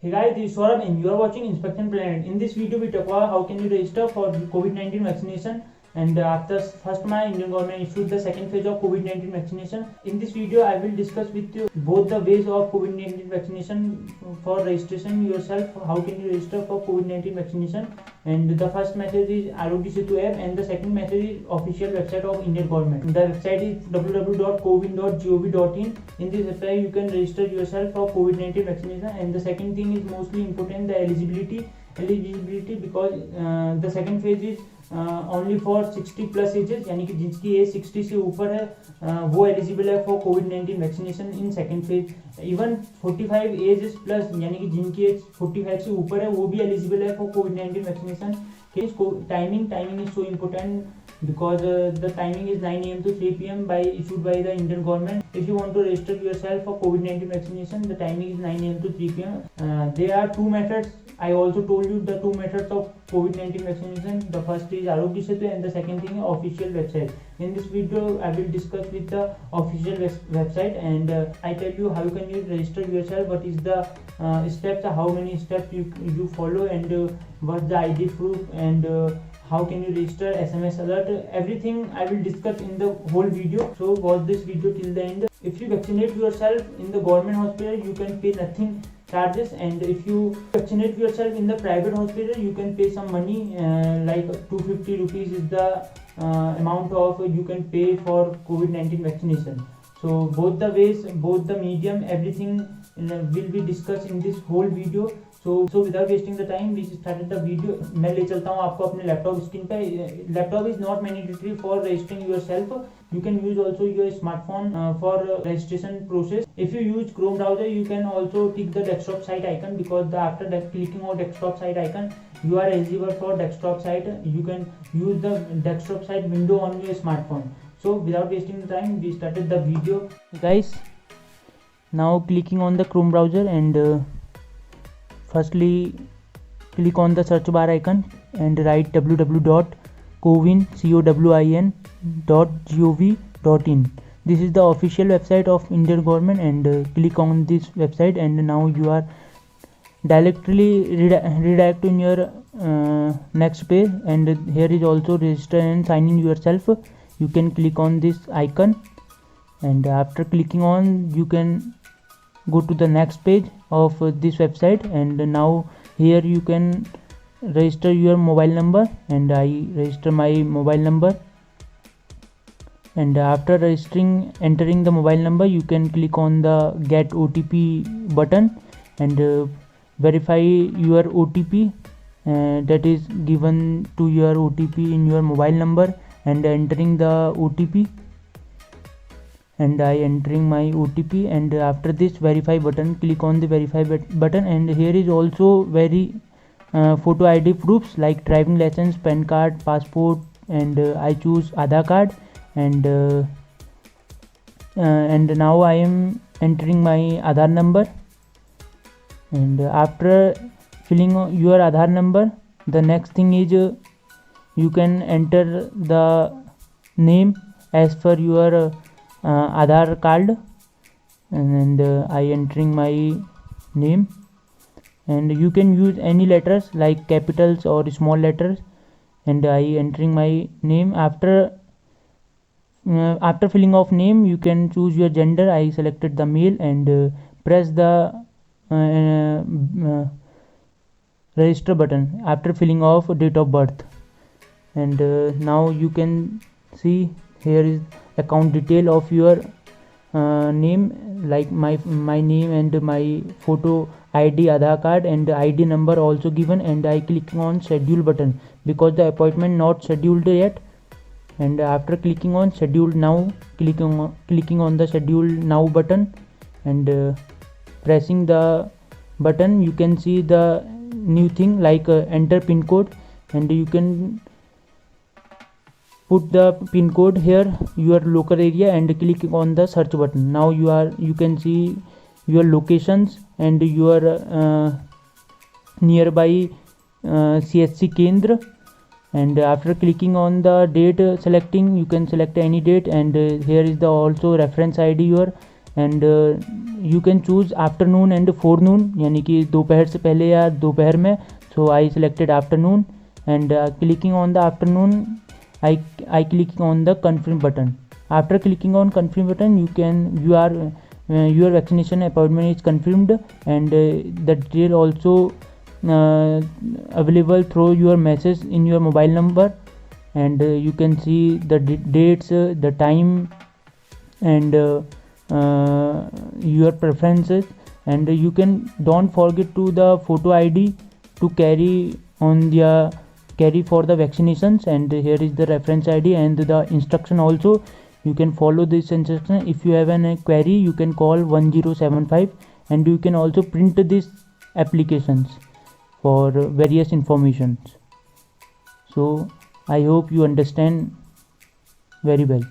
Hey guys, this is Saurabh and you are watching Inspection Planet. In this video, we talk about how can you register for COVID-19 vaccination. And after first month, Indian government issued the second phase of COVID-19 vaccination. In this video, I will discuss with you both the ways of COVID-19 vaccination for registration yourself. How can you register for COVID-19 vaccination? And the first method is Arogya Setu app, and the second method is official website of Indian government. The website is www.cowin.gov.in. In this website, you can register yourself for COVID-19 vaccination. And the second thing is mostly important, the eligibility because the second phase is only for 60 plus ages, यानी कि जिसकी as 60 से ऊपर है वो eligible है for कोविड-19 vaccination in second phase. Even 45 ages plus यानी कि जिनकी एज 45 से ऊपर है वो भी एलिजिबल है फॉर कोविड-19 vaccination. Timing is so important because the timing is 9 AM to 3 PM issued by the Indian government. If you want to register yourself for COVID-19 vaccination, the timing is 9 AM to 3 PM. There are two methods. I also told you the two methods of COVID-19 vaccination. The first is Arogya Setu and the second thing is official website. In this video, I will discuss with the official website, and I tell you how can you register yourself, what is the steps, how many steps you follow, and what's the ID proof, and how can you register, SMS alert, everything I will discuss in the whole video. So watch this video till the end. If you vaccinate yourself in the government hospital, you can pay nothing charges, and if you vaccinate yourself in the private hospital, you can pay some money, like 250 rupees is the amount of you can pay for COVID-19 vaccination. So both the ways, both the medium, everything will be discussed in this whole video. So without wasting the time, we started the video. मैं ले चलता हूँ आपको अपने laptop screen पे. Laptop is not mandatory for registering yourself. You can use also your smartphone for registration process. If you use Chrome browser, you can also tick the desktop site icon, because after clicking on desktop site icon, you are eligible for desktop site. You can use the desktop site window on your smartphone. So without wasting the time, we started the video. Guys, now clicking on the Chrome browser, and firstly click on the search bar icon and write www.cowin.gov.in. This is the official website of Indian government, and click on this website, and now you are directly redirect in your next page, and here is also register and sign in yourself. You can click on this icon, and after clicking on, you can go to the next page of this website, and now here you can register your mobile number, and I register my mobile number. And after entering the mobile number, you can click on the get OTP button, and verify your OTP that is given to your OTP in your mobile number, and entering the OTP, and I entering my OTP. And after this verify button, click on the verify button, and here is also very photo ID proofs like driving license, PAN card, passport, and I choose Aadhaar card, and now I am entering my Aadhaar number. And after filling your Aadhaar number, the next thing is you can enter the name as per your Aadhaar card, and I entering my name, and you can use any letters like capitals or small letters, and I entering my name. After filling of name, you can choose your gender. I selected the male, and press the register button after filling of date of birth. And now you can see here is account detail of your name, like my name and my photo ID, Aadhaar card, and ID number also given. And I click on schedule button because the appointment not scheduled yet. And after clicking on schedule now, clicking on the schedule now button, and pressing the button, you can see the new thing like enter pin code, and you can put the pin code here, your local area, and click on the search button. Now you can see your locations and your nearby CHC Kendra. And after clicking on the date selecting, you can select any date, and here is the also reference ID your, and you can choose afternoon and forenoon, यानी कि दोपहर से पहले या दोपहर में. So I selected afternoon and clicking on the afternoon, I clicking on the confirm button. After clicking on confirm button, your vaccination appointment is confirmed, and the detail also available through your message in your mobile number, and you can see the dates, the time, and your preferences. And you can don't forget to the photo ID to carry for the vaccinations. And here is the reference ID and the instruction also. You can follow this instruction. If you have a query, you can call 1075, and you can also print these applications for various informations. So I hope you understand very well.